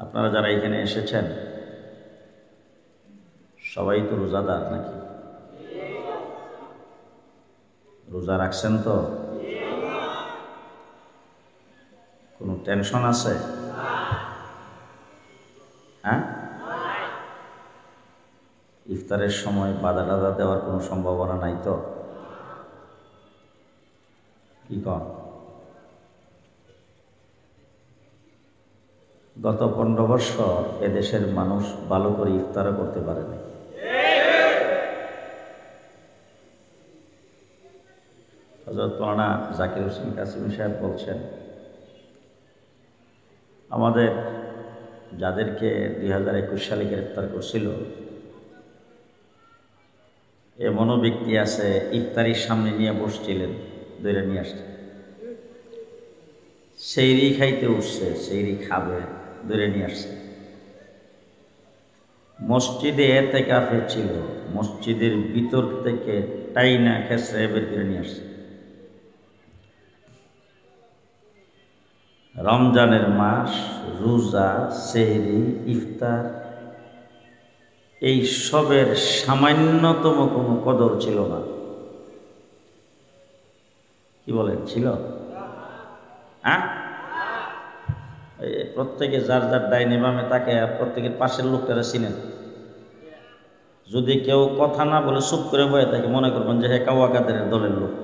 আপনারা যারা এখানে এসেছেন সবাই তো রোজাদার নাকি? রোজা রাখছেন তো? কোনো টেনশন আছে? হ্যাঁ, ইফতারের সময় বাধা টাধা দেওয়ার কোনো সম্ভাবনা নাই তো? কি কন? গত 15 বছর এদেশের মানুষ ভালো করে ইফতারও করতে পারেনি। হযরত মাওলানা জাকির হোসেন কাসিমি সাহেব বলছেন, আমাদের যাদেরকে 2021 সালে গ্রেফতার করছিল এমনও ব্যক্তি আছে ইফতারির সামনে নিয়ে বসছিলেন, ধরে নিয়ে আসছে, সেইরি খাইতে উঠছে, সেইরি খাবে, ধরে নিয়ে আসছে। মসজিদে এতেকাফে ছিল, মসজিদের ভিতর থেকে টাইনা খেসরে বের করে নিয়ে আসছে। রমজানের মাস, রোজা, সেহরি, ইফতার এই সবের সামান্যতম কোনো কদর ছিল না। কি বলেন, ছিল? হ্যাঁ, প্রত্যেকে যার যার ডাইনে বামে তাকে প্রত্যেকের পাশের লোকটারা চিনেন। যদি কেউ কথা না বলে চুপ করে বয়ে থাকে, মনে করবেন যে হে কাওয়া কাদের দলের লোক।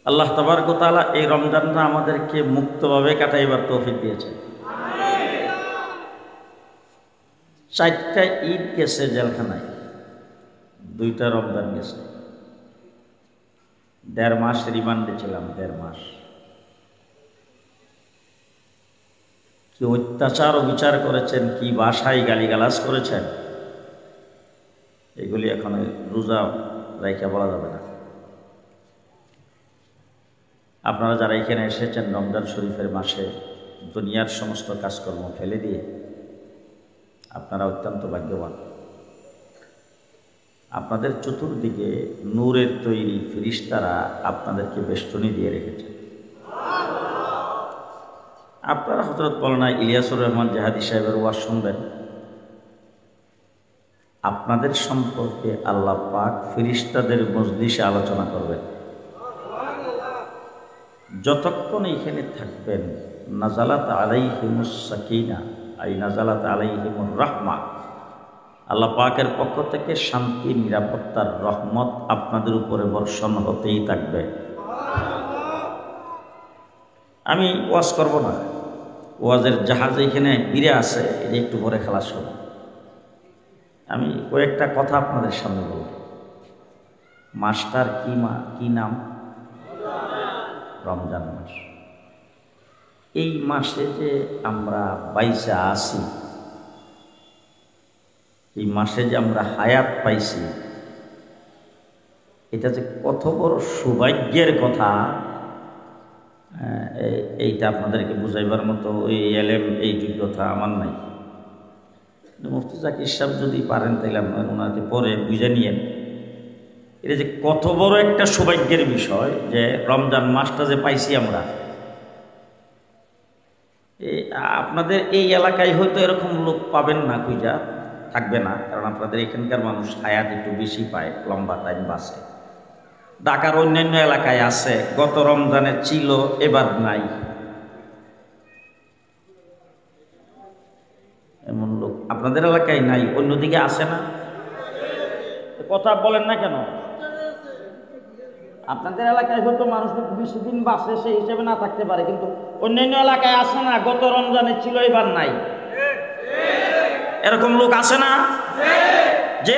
আল্লাহ তাবারক ওয়া তাআলা এই রমজানটা আমাদেরকে মুক্তভাবে কাটাইবার তৌফিক দিয়েছে। 4টা ঈদ গেছে জেলখানায়, 2টা রমজান গেছে। 1.5 মাস রিমান্ডে ছিলাম, 1.5 মাস। কি অত্যাচার ও বিচার করেছেন, কি ভাষায় গালিগালাজ করেছেন, এগুলি এখন রোজা রাইখা বলা যাবে না। আপনারা যারা এখানে এসেছেন রমজান শরীফের মাসে দুনিয়ার সমস্ত কাজকর্ম ফেলে দিয়ে, আপনারা অত্যন্ত ভাগ্যবান। আপনাদের চতুর্দিকে নূরের তৈরি ফেরেশতারা আপনাদেরকে বেষ্টনী দিয়ে রেখেছে। আপনারা হযরত মাওলানা ইলিয়াসুর রহমান জাহাদি সাহেবের ওয়াজ শুনবেন, আপনাদের সম্পর্কে আল্লাহ পাক ফেরেশতাদের মজলিসে আলোচনা করবেন। যতক্ষণ এখানে থাকবেন নাজালাত আলাইহিমুস সাকিনা, আই নাজালাত আলাইহিমুর রাহমা, আল্লাহ পাকের পক্ষ থেকে শান্তি, নিরাপত্তার রহমত আপনাদের উপরে বর্ষণ হতেই থাকবে। আমি ওয়াজ করব না, ওয়াজের জাহাজ এখানে বিরে আছে, এটা একটু পরে খালাস করব। আমি কয়েকটা কথা আপনাদের সামনে বলব। মাসটার কি নাম? রমজান মাস। এই মাসে যে আমরা বাইসা আছি, এই মাসে যে আমরা হায়াত পাইছি, এটা যে কত বড় সৌভাগ্যের কথা, এইটা আপনাদেরকে বুঝাইবার মতো ওই এলেম, এই যোগ্যতা আমার নাই। মুফতি জাকির সাহেব যদি পারেন তাহলে আপনার ওনাকে পরে বুঝে নিয়েন। এটা যে কত বড় একটা সৌভাগ্যের বিষয় যে রমজান মাসটা যে পাইছি আমরা। আপনাদের এই এলাকায় হয়তো এরকম লোক পাবেন না, খুঁজা থাকবে না, কারণ আপনাদের এখানকার মানুষ হায়াত একটু বেশি পায়, লম্বা টাইম বাঁচে। ঢাকার অন্যান্য এলাকায় আছে, গত রমজানে ছিল, এবার নাই, এমন লোক আপনাদের এলাকায় নাই, অন্যদিকে আছে না? কথা বলেন না কেন? আপনাদের এলাকায় হয়তো মানুষ বেশি দিন বাঁচে, সেই হিসেবে না থাকতে পারে, কিন্তু অন্যান্য এলাকায় আছে না, গত রমজানে ছিল, এবার নাই, এরকম লোক আছে না? যে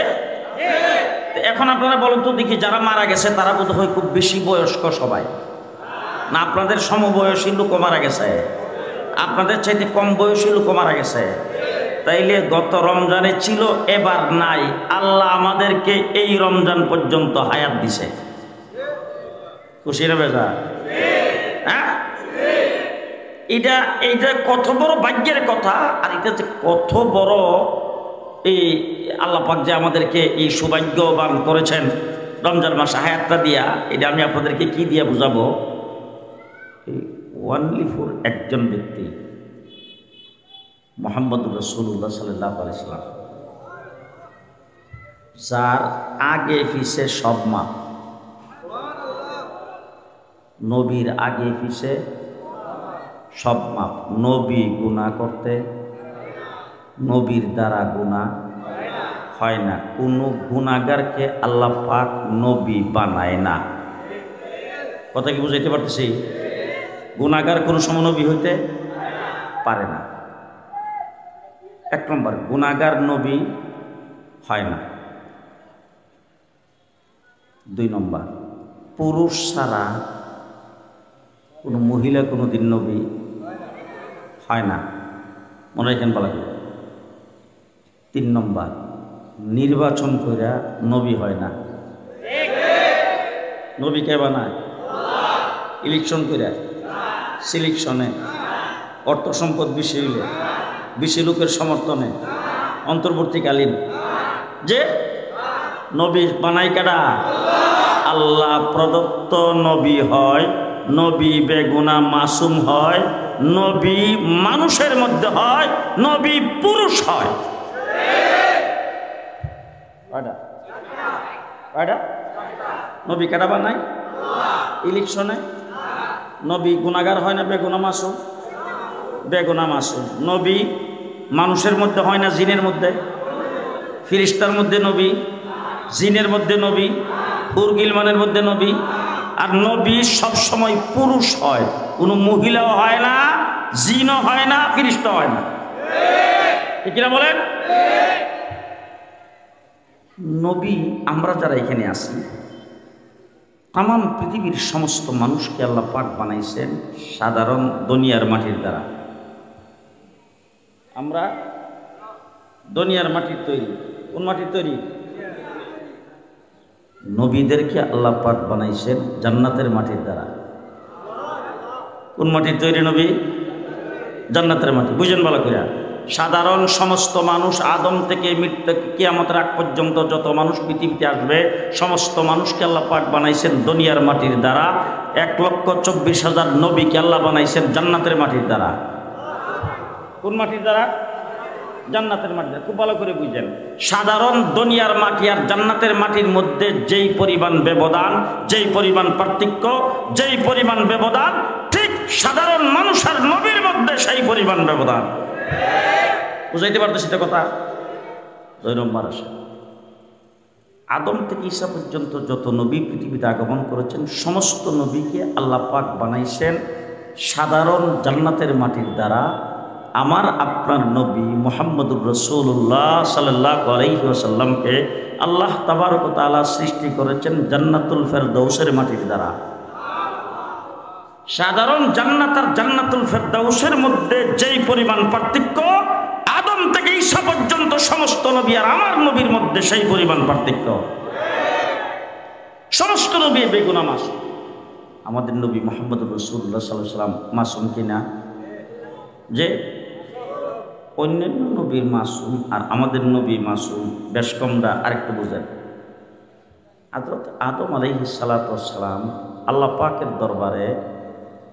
এখন আপনারা বলেন তো দেখি, যারা মারা গেছে তারা বোধ হয় খুব বেশি বয়স্ক সবাই, না আপনাদের সমবয়সী লোকও মারা গেছে, আপনাদের চাইতে কম বয়সী লোকও মারা গেছে। তাইলে গত রমজানে ছিল, এবার নাই, আল্লাহ আমাদেরকে এই রমজান পর্যন্ত হায়াত দিছে। খুশি না বেজা? হ্যাঁ, এইটা কত বড় ভাগ্যের কথা। আর এটা যে কত বড় এই আল্লাহ পাক যে আমাদেরকে এই সৌভাগ্যবান করেছেন রমজান মাসে হায়াতটা দিয়া, এটা আমি আপনাদেরকে কি দিয়া বুঝাবো? এই ওয়ানলি ফর একজন ব্যক্তি মুহাম্মদুর রাসূলুল্লাহ সাল্লাল্লাহু আলাইহি ওয়াসাল্লাম, যার আগে পিছে সব মাপ। নবীর আগে পিছে সব মাপ। নবী গুনাহ করতে, নবীর দ্বারা গুনাহ হয় না। কোনো গুনাহগারকে আল্লাহ পাক নবী বানায় না। কথা কি বুঝাইতে পারতেছি? গুনাহগার কোনো সময় নবী হইতে পারে না। এক নম্বর, গুনাহগার নবী হয় না। দুই নম্বর, পুরুষ ছাড়া কোনো মহিলা কোনো দিন নবী হয় না, মনে রাখেন বলা যায়। তিন নম্বর, নির্বাচন কইরা নবী হয় না। নবী কে বানায়? ইলেকশন কইরা, সিলেকশনে, অর্থ সম্পদ বেশি হইলে, বেশি লোকের সমর্থনে, অন্তর্বর্তীকালীন যে নবী বানাই কারা? আল্লাহ প্রদত্ত নবী হয়। নবী বেগুনা মাসুম হয়। নবী মানুষের মধ্যে হয়। নবী পুরুষ হয়। নবী কারা বানায়? ইলেকশনে। নবী গুনাহগার হয় না বেগুনা মাসুম? বেগুনা মাসুম। নবী মানুষের মধ্যে হয় না জিনের মধ্যে? ফিরিস্তার মধ্যে নবী, জিনের মধ্যে নবী, উরগিলমানের মধ্যে নবী। আর নবী সবসময় পুরুষ হয়, কোনো মহিলাও হয় না, জিনও হয় না, ফিরিস্তা হয় না। ঠিক না বলেন? নবী আমরা যারা এখানে আছি, তামাম পৃথিবীর সমস্ত মানুষকে আল্লাহ পাক বানাইছেন সাধারণ দুনিয়ার মাটির দ্বারা। আমরা দুনিয়ার মাটির তৈরি। কোন মাটির তৈরি? নবীদেরকে আল্লাহ পাক বানাইছেন জান্নাতের মাটির দ্বারা। কোন মাটির তৈরি নবী? জান্নাতের মাটি। বুঝেন ভালো করে। সাধারণ সমস্ত মানুষ আদম থেকে মৃত্যু কিয়ামতের আগ পর্যন্ত যত মানুষ পৃথিবীতে আসবে, সমস্ত মানুষকে আল্লাহ পাক বানাইছেন দুনিয়ার মাটির দ্বারা। 1,24,000 নবীকে আল্লাহ বানাইছেন জান্নাতের মাটির দ্বারা। কোন মাটির দ্বারা? জান্নাতের মাটি দ্বারা। খুব ভালো করে বুঝেন। সাধারণ দুনিয়ার মাটি আর জান্নাতের মাটির মধ্যে যেই পরিমাণ ব্যবধান, যেই পরিমাণ পার্থক্য, যেই পরিমাণ ব্যবধান, ঠিক সাধারণ মানুষ আর নবীর মধ্যে সেই পরিমাণ ব্যবধান। বুঝাইতে পারতেছি তো কথা? 2 নম্বর আসে, আদম থেকে ঈসা পর্যন্ত যত নবী পৃথিবীতে আগমন করেছেন, সমস্ত নবীকে আল্লাহ পাক বানাইছেন সাধারণ জান্নাতের মাটির দ্বারা। আমার আপনার নবী মুহাম্মদুর রাসূলুল্লাহ সাল্লাল্লাহু আলাইহি ওয়াসাল্লামকে আল্লাহ তাবারক ওয়া তাআলা সৃষ্টি করেছেন জান্নাতুল ফেরদাউসের মাটির দ্বারা। সাধারণ জান্নাত আর জান্নাতুল ফেরদাউসের মধ্যে যেই পরিমাণ পার্থক্য, আদম থেকে ঈসা পর্যন্ত সমস্ত নবী আর আমার নবীর মধ্যে সেই পরিমাণ পার্থক্য। সমস্ত নবী বেগুনা মাসুম। আমাদের নবী মুহাম্মদুর রাসূলুল্লাহ সাল্লাল্লাহু আলাইহি ওয়াসাল্লাম মাসুম কিনা? যে অন্যান্য নবীর মাসুম আর আমাদের নবী মাসুম, বেশ কমরা আরেকটু বোঝেন। হযরত আদম আলাইহিস সালাতু ওয়াস সালাম আল্লাহ পাকের দরবারে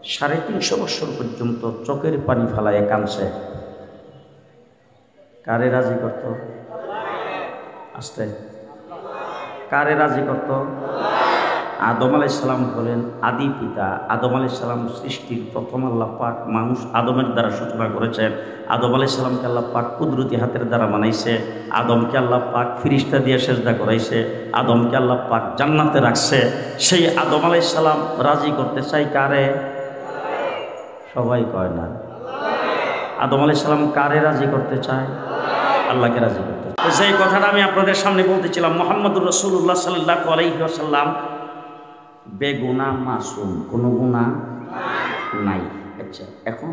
350 বছর পর্যন্ত চোখের পানি ফেলায় কাঁদছে। কারে রাজি করত? আস্তে। কারে রাজি করত? আদম আলাইহিস সালাম হলেন আদি পিতা। আদম আলাইহিস সালাম সৃষ্টির প্রথম আল্লাহ পাক মানুষ আদমের দ্বারা সূচনা করেছেন। আদম আলাইহিস সালামকে আল্লাহ পাক কুদরতি হাতের দ্বারা বানাইছে। আদমকে আল্লাহ পাক ফিরিস্তা দিয়ে সেজদা করাইছে। আদমকে আল্লাহ পাক জান্নাতে রাখছে। সেই আদম আলাইহিস সালাম রাজি করতে চাই কারে? সবাই কয় না। আদম আলাইহিস সালাম কারে রাজি করতে চায়? আল্লাহকে রাজি করতে চায়। সেই কথাটা আমি আপনাদের সামনে বলতেছিলাম। মুহাম্মদুর রাসূলুল্লাহ সাল্লাল্লাহু আলাইহি ওয়াসাল্লাম বেগুনা মাসুম, কোনো গুনাহ নাই। আচ্ছা, এখন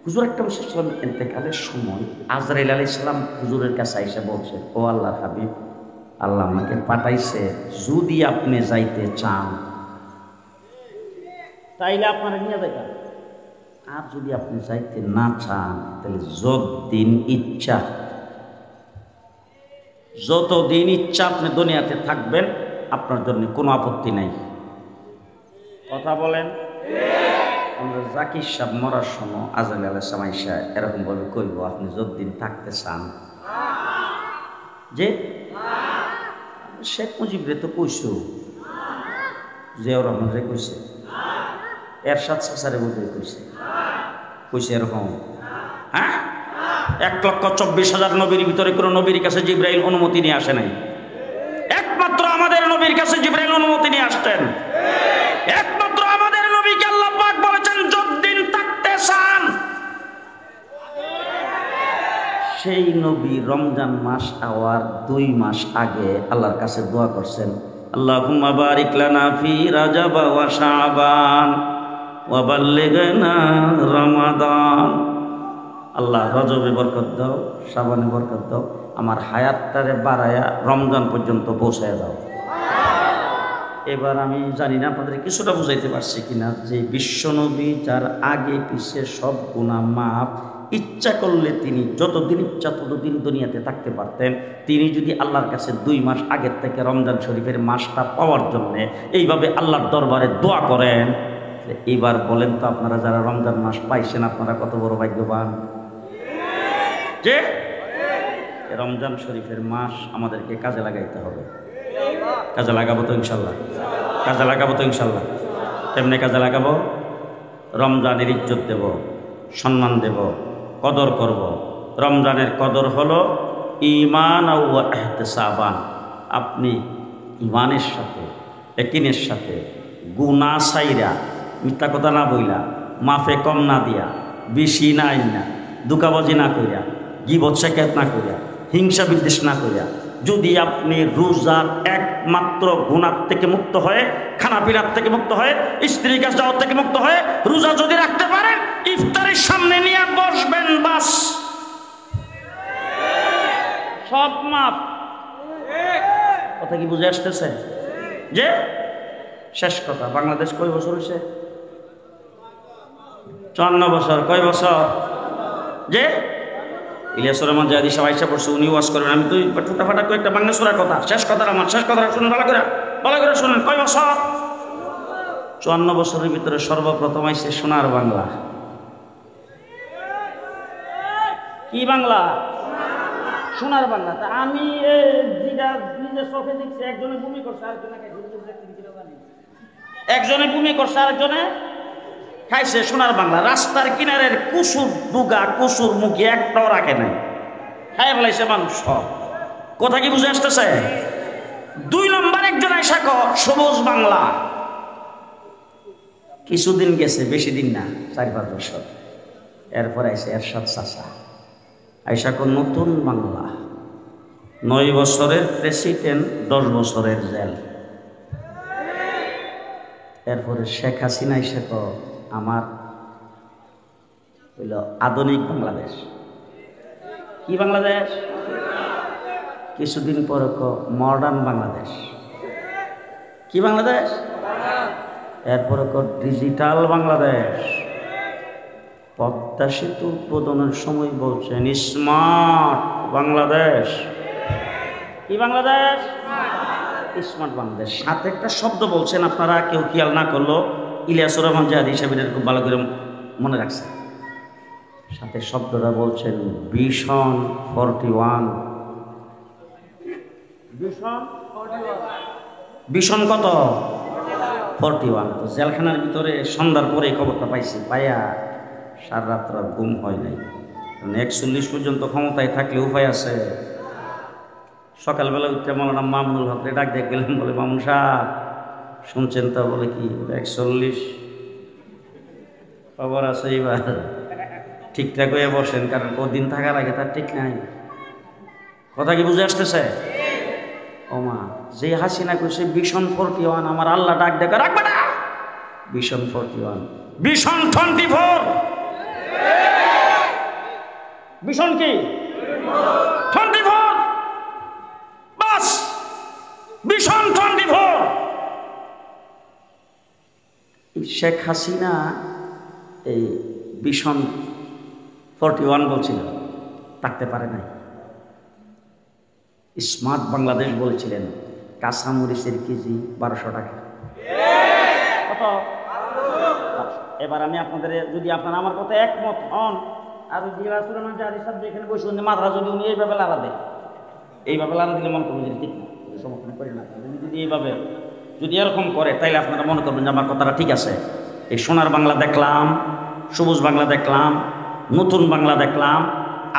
হুজুর আকরাম সাল্লাল্লাহু আলাইহি ওয়াসাল্লাম ইন্তেকালের সময় আজরাইল আলাইহিস সালাম হুজুরের কাছে আইসা বলছে, ও আল্লাহর হাবিব, আল্লাহ আমাকে পাঠাইছে, যদি আপনি যাইতে চান তাইলে আপনারা নিয়ে যাইতেন, আর যদি আপনি যাইতে না চান তাহলে যতদিন ইচ্ছা আপনি দুনিয়াতে থাকবেন, আপনার জন্য কোনো আপত্তি নাই। কথা বলেন? আমরা জাকির সাহেব মরার সময় আজরাইল আলাইহিস সালাম আইসা এরকম ভাবে কইব, আপনি যতদিন থাকতে চান যে শেখ মুজিবরে তো কইছো, জিয়াউর রহমান রে কইছে, এরশাদ চাচারে বলতে কইছে, কইছে এরকম? হ্যাঁ, 1,24,000 নবীর ভিতরে কোন নবীর কাছে জিবরাইল অনুমতি নিয়ে আসে নাই। একমাত্র আমাদের নবীর কাছে জিবরাইল অনুমতি নিয়ে আসতেন। একমাত্র আমাদের নবীকে আল্লাহ পাক বলেছেন যতদিন থাকতে চান। সেই নবী রমজান মাস আওয়ার 2 মাস আগে আল্লাহর কাছে দোয়া করছেন, আল্লাহুম্মা বারিক লানা ফি রাজাব ওয়া শাবান ওয়া বাল্লিগনা রমাদান। আল্লাহ রজবে বরকত দাও, শাবানে বরকত দাও, আমার হায়াতটারে বাড়ায়া রমজান পর্যন্ত পৌঁছায় দাও। এবার আমি জানি না আপনাদের কিছুটা বুঝাইতে পারছি কিনা, যে বিশ্বনবী যার আগে পিছে সব গুনাহ মাফ, ইচ্ছা করলে তিনি যতদিন ইচ্ছা ততদিন দুনিয়াতে থাকতে পারতেন। তিনি যদি আল্লাহর কাছে 2 মাস আগের থেকে রমজান শরীফের মাসটা পাওয়ার জন্যে এইভাবে আল্লাহর দরবারে দোয়া করেন, এবার বলেন তো আপনারা যারা রমজান মাস পাইছেন আপনারা কত বড় ভাগ্যবান। যে রমজান শরীফের মাস আমাদেরকে কাজে লাগাইতে হবে। কাজে লাগাবো তো ইনশাল্লাহ, কাজে লাগাবো তো ইনশাল্লাহ। কেমনে কাজে লাগাবো? রমজানের ইজ্জত দেব, সম্মান দেব, কদর করব। রমজানের কদর হলো ঈমান ও ইহতিসাবান। আপনি ঈমানের সাথে, ইয়াকিনের সাথে, গুনাহ ছাইরা, মিথ্যা কথা না বইলা, মাফে কম না দিয়া, বেশি না আইনা, দুকাবাজি না কইরা, গীবত শিকায়ত না কইরা, হিংসা বিদ্বেষ না কইরা, যদি আপনি রোজার একমাত্র গুনাহ থেকে মুক্ত হয়ে, খানাপিনার থেকে মুক্ত হয়ে, স্ত্রীর কাছে যাওয়ার থেকে মুক্ত হয়ে রোজা যদি রাখতে পারেন, ইফতারের সামনে নিয়ে বসবেন, বাস সব মাপ। কথা কি বুঝে আসতেছে? যে শেষ কথা, বাংলাদেশ কয় বছর হয়েছে? 54 বছর। কয় বছর? যে ইলিয়াসুর রহমান জাহাদি সাহেব আইসা পড়ছে, উনি ওয়াজ করেন, আমি তো ছোটাফাটা কয়েকটা বাংলা সুরার কথা, শেষ কথা আমার, শেষ কথা শুনুন, ভালো করে শুনেন। কয় বছর? 54 বছরের ভিতরে সর্বপ্রথম আইসে সোনার বাংলা। কি বাংলা? সোনার বাংলা। তা আমি নিজের চোখে দেখছি, একজনে ভূমি করছে, একজনে ভূমি করছে, আরেকজনে খাইছে সোনার বাংলা। রাস্তার কিনারের কুসুর দুগা, কুসুর মুখে একটাও রাখে নাই, খাই ফেলাইছে মানুষ সব। কথা কি বুঝে আসতেছে? 2 নম্বর একজন আইসা সবুজ বাংলা। কিছুদিন গেছে, বেশি দিন না, 4-5 বছর। এরপর আইসে এরশাদ চাচা আইসা নতুন বাংলা। 9 বছরের প্রেসিডেন্ট, 10 বছরের জেল। এরপরে শেখ হাসিনা আইসা আমার হইল আধুনিক বাংলাদেশ। কি বাংলাদেশ? কিছুদিন পরে মডার্ন বাংলাদেশ। কি বাংলাদেশ? এরপরে ডিজিটাল বাংলাদেশ। পদ্মা সেতু উদ্বোধনের সময় বলছেন স্মার্ট বাংলাদেশ। কি বাংলাদেশ? স্মার্ট বাংলাদেশ। সাথে একটা শব্দ বলছেন, আপনারা কেউ খেয়াল না করলো, ইলিয়াসুর রহমান জাহাদি সাহেব খুব ভালো করে মনে রাখছেন। সাথে শব্দটা বলছেন ভিশন 41। ভিশন কত? 41। তো জেলখানার ভিতরে সন্ধ্যার পরে এই খবরটা পাইছি, পাইয়া সারা রাত্র ঘুম হয় নাই। 41 পর্যন্ত ক্ষমতায় থাকলে উপায় আছে। সকালবেলা উঠতে মৌলানা মামুনুল হকরে ডাক দিয়ে গেলেন, বলে মামুন সাহেব শুনছেন তো? বলে কি? 41 খবর আছে। এবার ঠিকঠাক হয়ে বসেন, কারণ কদিন থাকার আগে তার ঠিক নাই। কথা কি বুঝে আসতেছে? ওমা, যে হাসিনা কইছে ভিশন 41, আমার আল্লাহ ডাক দেখে রাখবে না। Vision 41, vision 24। ভিশন কি? 24। বাস, ভিশন 24। শেখ হাসিনা এই ভিশন 41 বলছিল, থাকতে পারে নাই। স্মার্ট বাংলাদেশ বলেছিলেন। কাঁচামরিচের কেজি 1200 টাকা। কত? এবার আমি আপনাদের, যদি আপনারা আমার কথা একমত হন, আর জিলা সুলেমান জাহাদি সাহেব এখানে বসে উনি মাথা যদি উনি এইভাবে লাড়া দেয়, এইভাবে লাড়া দিলে মনে করবেন যে ঠিক না, সমর্থন করি না। যদি এইভাবে যদি এরকম করে তাইলে আপনারা মনে করবেন যে আমার কথাটা ঠিক আছে। এই সোনার বাংলা দেখলাম, সবুজ বাংলা দেখলাম, নতুন বাংলা দেখলাম,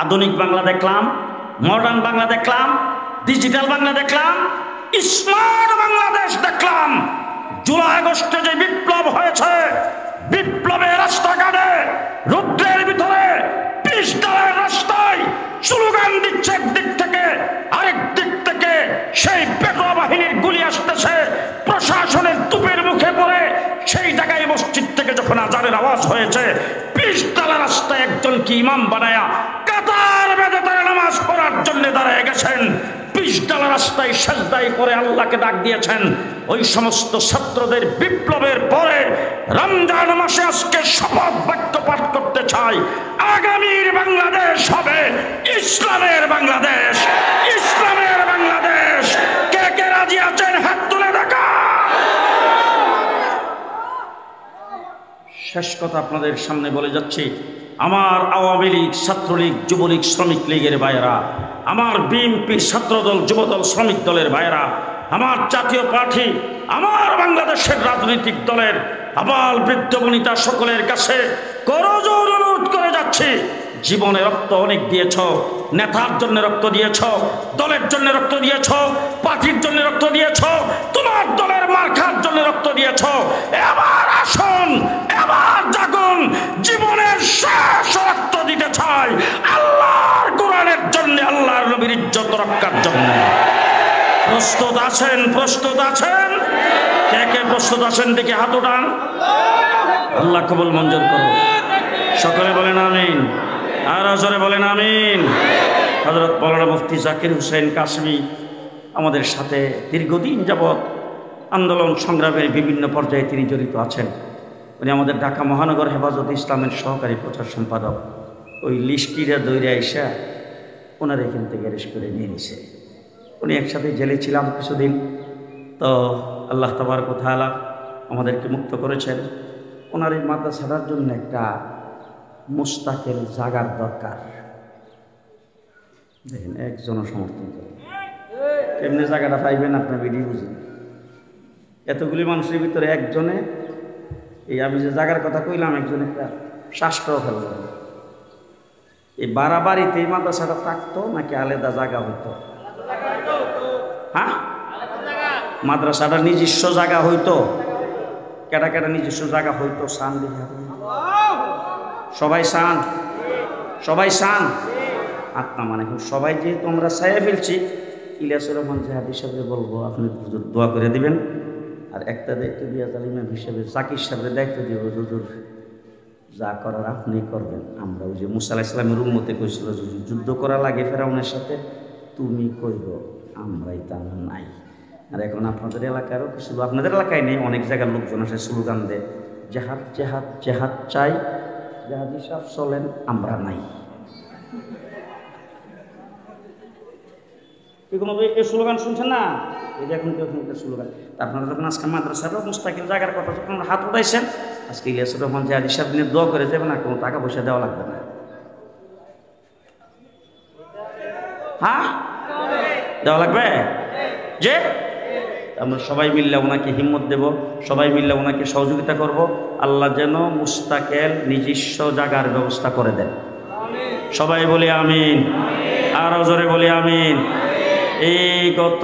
আধুনিক বাংলা দেখলাম, মডার্ন বাংলা দেখলাম, ডিজিটাল বাংলা দেখলাম, স্মার্ট বাংলাদেশ দেখলাম। জুলাই আগস্টে যে বিপ্লব হয়েছে, বিপ্লবের রাস্তাঘাটে রুদ্রের ভিতরে 20 দলের রাস্তায় স্লোগান দিচ্ছে, একদিক থেকে আরেক দিক থেকে সেই পেটোয়া বাহিনীর গুলি আসতেছে, প্রশাসনের তুপের মুখে পড়ে সেই জায়গায় মসজিদ থেকে যখন আজানের আওয়াজ হয়েছে, 20 দলের রাস্তায় একজন কি ইমাম বানায়া কাতার বেঁধে তারা নামাজ পড়ার জন্য দাঁড়ায় গেছেন। 20 দলের রাস্তায় সাজদাই করে আল্লাহকে ডাক দিয়েছেন। ওই সমস্ত ছাত্রদের বিপ্লবের পরে রমজান মাসে আজকে শপথ বাক্য পাঠ করতে চাই, আগামীর বাংলাদেশ হবে ইসলামের বাংলাদেশ, ইসলামের বাংলাদেশ। কে কে রাজি আছেন হাত তুলে দেখা। শেষ কথা আপনাদের সামনে বলে যাচ্ছি, আমার আওয়ামী লীগ, ছাত্রলীগ, যুবলীগ, শ্রমিক লীগের ভাইয়েরা, আমার বিএনপি, ছাত্রদল, যুবদল, শ্রমিক দলের ভাইয়েরা, আমার জাতীয় পার্টি, আমার বাংলাদেশের রাজনৈতিক দলের আবাল বৃদ্ধ বনিতা সকলের কাছে করজোর অনুরোধ করে যাচ্ছি, জীবনে রক্ত অনেক দিয়েছ, নেতার জন্য রক্ত দিয়েছ, দলের জন্য রক্ত দিয়েছ, পার্টির জন্য রক্ত দিয়েছ, তোমার দলের মার্কার জন্য রক্ত দিয়েছ। এবার আসুন, এবার জাগুন, জীবনের শেষ রক্ত দিতে চাই আল্লাহর কোরআনের জন্য, আল্লাহর নবীর ইজ্জত রক্ষার জন্য। প্রস্তুত আছেন? প্রস্তুত আছেন? কে কে প্রস্তুত আছেন দেখে হাত উঠান। আল্লাহ কবুল মঞ্জুর করুন। সকলে বলেন আমিন, আর জোরে বলেন আমিন। হযরত মাওলানা মুফতি জাকির হোসেন কাসেমী আমাদের সাথে দীর্ঘদিন যাবৎ আন্দোলন সংগ্রামের বিভিন্ন পর্যায়ে তিনি জড়িত আছেন। উনি আমাদের ঢাকা মহানগর হেফাজত ইসলামের সহকারী প্রচার সম্পাদক। ওই লিস্টিরা দৈরে আইসা ওনার এখান থেকে অ্যারেস্ট করে নিয়ে নিছে। উনি একসাথে জেলে ছিলাম কিছুদিন, তো আল্লাহ তাবারক ওয়া তাআলা আমাদেরকে মুক্ত করেছেন। ওনার এই মাদ্রাসাটার জন্য একটা মুস্তাকিল জাগার দরকার। দেখেন একজনও সমর্থন করে, এমনি জায়গাটা পাইবেন আপনার ভিডিও বুঝেন। এতগুলি মানুষের ভিতরে একজনে, এই আমি যে জায়গার কথা কইলাম, একজন একটা শ্বাসটাও ফেলল। এই বাড়াবাড়িতে এই মাদ্রাসাটা থাকতো নাকি আলাদা জায়গা হইতো? হ্যাঁ, মাদ্রাসাটা নিজস্ব জায়গা হইতো? কেটা কেটা নিজস্ব জায়গা হইতো? সান দেখে সবাই সান, সবাই সান আত্মা মানে সবাই, যেহেতু আমরা ছায়া ফেলছি, ইলিয়াসুর রহমান জাহাদি সাহেবকে বলবো আপনি দোয়া করে দিবেন। আর একটা দায়িত্ব দিয়া তালিমা হিসেবে জাকির সাহেবের দায়িত্ব দিয়ে হুজুর যা করার আপনি করবেন। আমরা ওই যে মুসা আলাইহিস সালামের উম্মতে কইছিল যদি যুদ্ধ করা লাগে ফেরাউনের সাথে, তুমি কইব, আমরাই তা নাই। আর এখন আপনাদের এলাকারও কিছু, আপনাদের এলাকায় নেই, অনেক জায়গার লোকজন আসে স্লোগান দেয়, জেহাদ জেহাদ জেহাদ চাই, জেহাদ হিসাব চলেন, আমরা নাই। এগুলো এই স্লোগান শুনছেন না? এই যে এখন স্লোগান। আপনারা যখন আজকে মাদ্রাসার মুস্তাকিল জায়গার কথা যখন হাত উঠাইছেন, আজকে ইলিয়াসুর রহমান জাহাদি সাহেব নিয়ে দোয়া করে যাবেন, না কোনো টাকা পয়সা দেওয়া লাগবে না। হ্যাঁ, দেওয়া লাগবে যে আমরা সবাই মিললে ওনাকে হিম্মত দেব, সবাই মিললে ওনাকে সহযোগিতা করব। আল্লাহ যেন মুস্তাকিল নিজস্ব জায়গার ব্যবস্থা করে দেন। সবাই বলি আমিন, আর জোরে বলি আমিন। এই গত